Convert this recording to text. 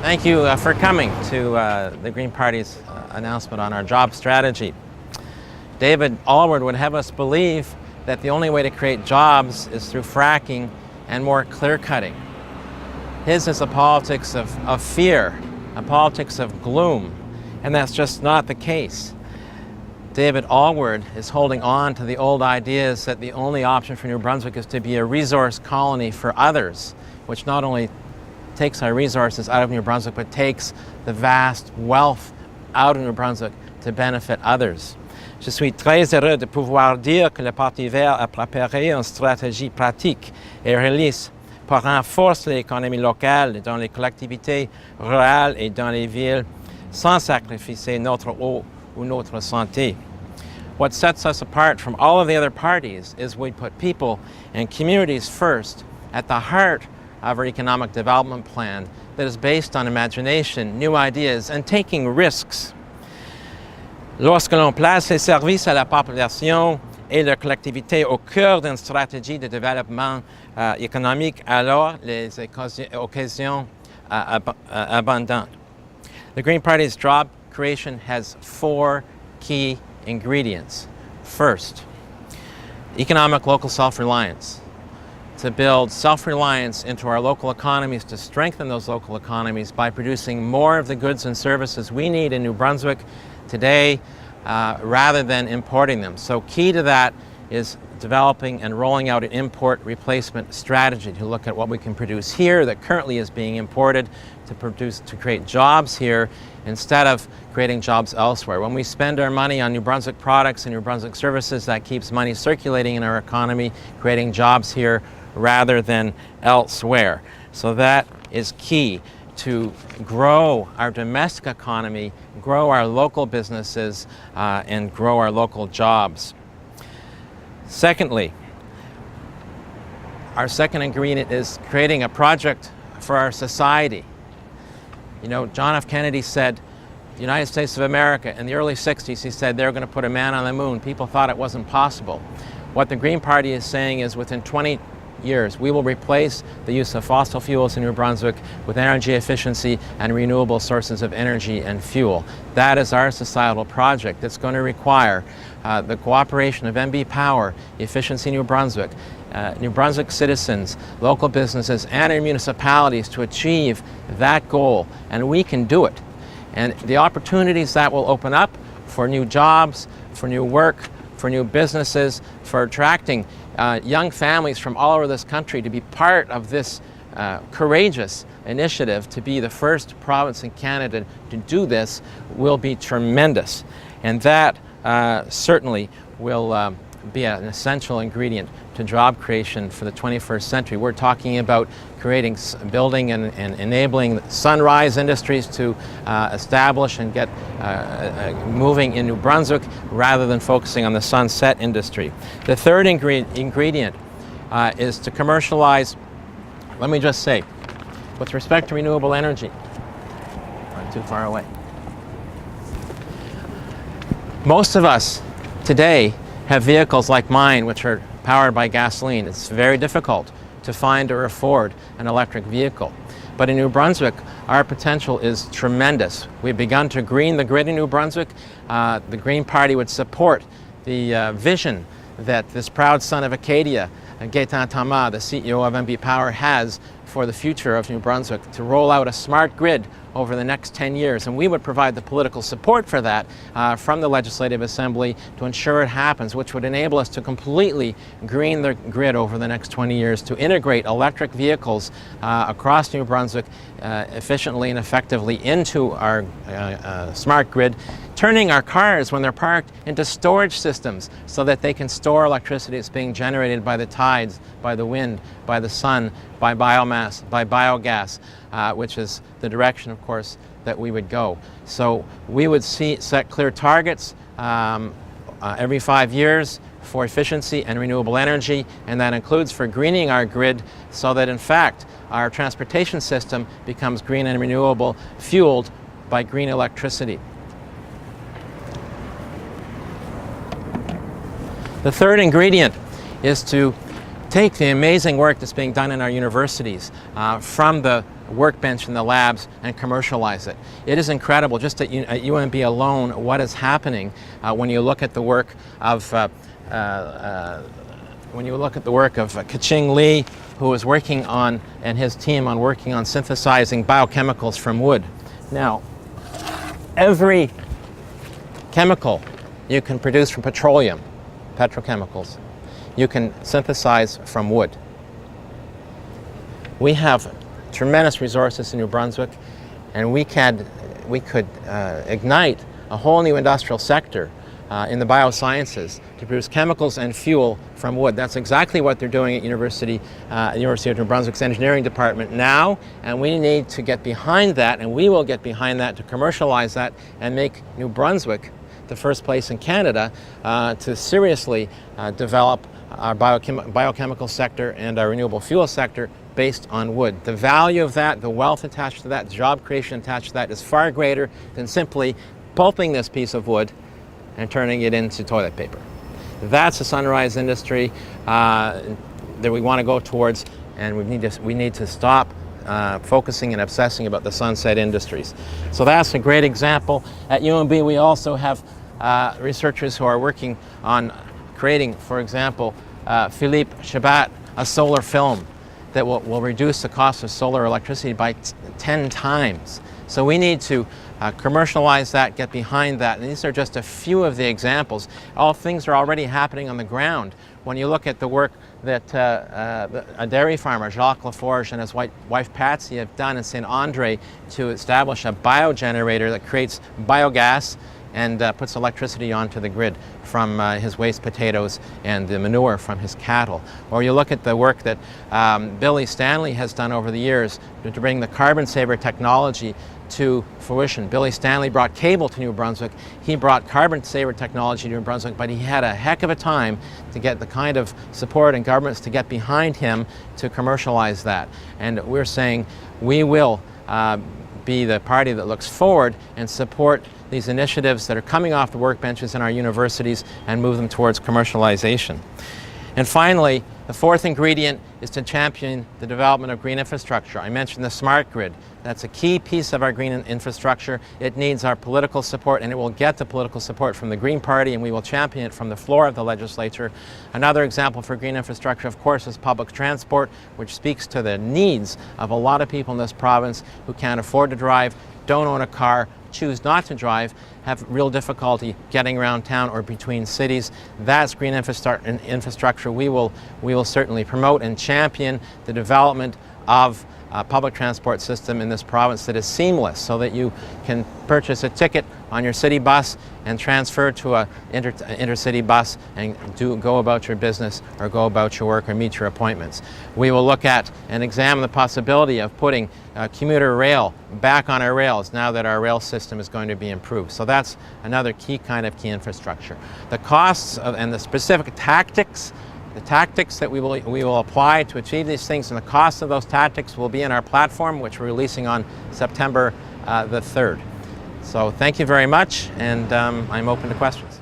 Thank you for coming to the Green Party's announcement on our job strategy. David Allward would have us believe that the only way to create jobs is through fracking and more clear-cutting. His is a politics of fear, a politics of gloom, and that's just not the case. David Allward is holding on to the old ideas that the only option for New Brunswick is to be a resource colony for others, which not only takes our resources out of New Brunswick, but takes the vast wealth out of New Brunswick to benefit others. Je suis très heureux de pouvoir dire que le Parti vert a préparé une stratégie pratique et réaliste pour renforcer l'économie locale dans les collectivités rurales et dans les villes sans sacrifier notre eau ou notre santé. What sets us apart from all of the other parties is we put people and communities first at the heart of our economic development plan that is based on imagination, new ideas, and taking risks. Lorsque l'on place les services à la population et la collectivité au cœur d'une stratégie de développement économique, alors les occasions abondent. The Green Party's job creation has 4 key ingredients. First, economic local self-reliance. To build self-reliance into our local economies, to strengthen those local economies by producing more of the goods and services we need in New Brunswick today rather than importing them. So key to that is developing and rolling out an import replacement strategy to look at what we can produce here that currently is being imported to create jobs here instead of creating jobs elsewhere. When we spend our money on New Brunswick products and New Brunswick services, that keeps money circulating in our economy, creating jobs here rather than elsewhere. So that is key to grow our domestic economy, grow our local businesses, and grow our local jobs. Secondly, our second ingredient is creating a project for our society. You know, John F. Kennedy said, the United States of America, in the early 60s, he said they were going to put a man on the moon. People thought it wasn't possible. What the Green Party is saying is within 20 years, we will replace the use of fossil fuels in New Brunswick with energy efficiency and renewable sources of energy and fuel. That is our societal project. It's going to require the cooperation of MB Power, Efficiency New Brunswick, New Brunswick citizens, local businesses, and our municipalities to achieve that goal, and we can do it. And the opportunities that will open up for new jobs, for new work, for new businesses, for attracting young families from all over this country to be part of this courageous initiative to be the first province in Canada to do this will be tremendous. And that certainly will be an essential ingredient to job creation for the 21st century. We're talking about creating, building and enabling sunrise industries to establish and get moving in New Brunswick rather than focusing on the sunset industry. The third ingredient is to commercialize, let me just say, with respect to renewable energy, not too far away. Most of us today have vehicles like mine which are powered by gasoline. It's very difficult to find or afford an electric vehicle. But in New Brunswick, our potential is tremendous. We've begun to green the grid in New Brunswick. The Green Party would support the vision that this proud son of Acadia, Gaetan Thomas, the CEO of MB Power, has for the future of New Brunswick to roll out a smart grid over the next 10 years. And we would provide the political support for that from the Legislative Assembly to ensure it happens, which would enable us to completely green the grid over the next 20 years, to integrate electric vehicles across New Brunswick efficiently and effectively into our smart grid, turning our cars when they're parked into storage systems so that they can store electricity that's being generated by the tides, by the wind, by the sun, by biomass, by biogas, which is the direction, of course, that we would go. So we would set clear targets every 5 years for efficiency and renewable energy, and that includes for greening our grid so that, in fact, our transportation system becomes green and renewable, fueled by green electricity. The third ingredient is to take the amazing work that's being done in our universities from the workbench in the labs and commercialize it. It is incredible, just at UNB alone, what is happening when you look at the work of Ka-Ching Lee, who is working on, and his team on working on synthesizing biochemicals from wood. Now, every chemical you can produce from petroleum, petrochemicals, you can synthesize from wood. We have tremendous resources in New Brunswick, and we could ignite a whole new industrial sector in the biosciences to produce chemicals and fuel from wood. That's exactly what they're doing at University of New Brunswick's engineering department now, and we need to get behind that, and we will get behind that to commercialize that and make New Brunswick the first place in Canada to seriously develop our biochemical sector and our renewable fuel sector based on wood. The value of that, the wealth attached to that, the job creation attached to that is far greater than simply pulping this piece of wood and turning it into toilet paper. That's a sunrise industry that we want to go towards, and we need to stop focusing and obsessing about the sunset industries. So that's a great example. At UNB we also have researchers who are working on creating, for example, Philippe Chabat, a solar film that will reduce the cost of solar electricity by 10 times. So we need to commercialize that, get behind that, and these are just a few of the examples. All things are already happening on the ground. When you look at the work that a dairy farmer, Jacques Laforge, and his wife Patsy have done in St. Andre to establish a biogenerator that creates biogas and puts electricity onto the grid from his waste potatoes and the manure from his cattle. Or you look at the work that Billy Stanley has done over the years to bring the carbon saver technology to fruition. Billy Stanley brought cable to New Brunswick. He brought carbon saver technology to New Brunswick, but he had a heck of a time to get the kind of support and governments to get behind him to commercialize that. And we're saying we will be the party that looks forward and support these initiatives that are coming off the workbenches in our universities and move them towards commercialization. And finally, the fourth ingredient is to champion the development of green infrastructure. I mentioned the smart grid. That's a key piece of our green infrastructure. It needs our political support, and it will get the political support from the Green Party, and we will champion it from the floor of the legislature. Another example for green infrastructure, of course, is public transport, which speaks to the needs of a lot of people in this province who can't afford to drive, don't own a car, choose not to drive, have real difficulty getting around town or between cities. That's green infrastructure. We will certainly promote and champion the development of a public transport system in this province that is seamless, so that you can purchase a ticket on your city bus and transfer to a intercity bus and go about your business or go about your work or meet your appointments. We will look at and examine the possibility of putting commuter rail back on our rails now that our rail system is going to be improved. So that's another key infrastructure. The costs and the specific tactics, the tactics that we will apply to achieve these things, and the cost of those tactics will be in our platform, which we're releasing on September the 3rd. So thank you very much, and I'm open to questions.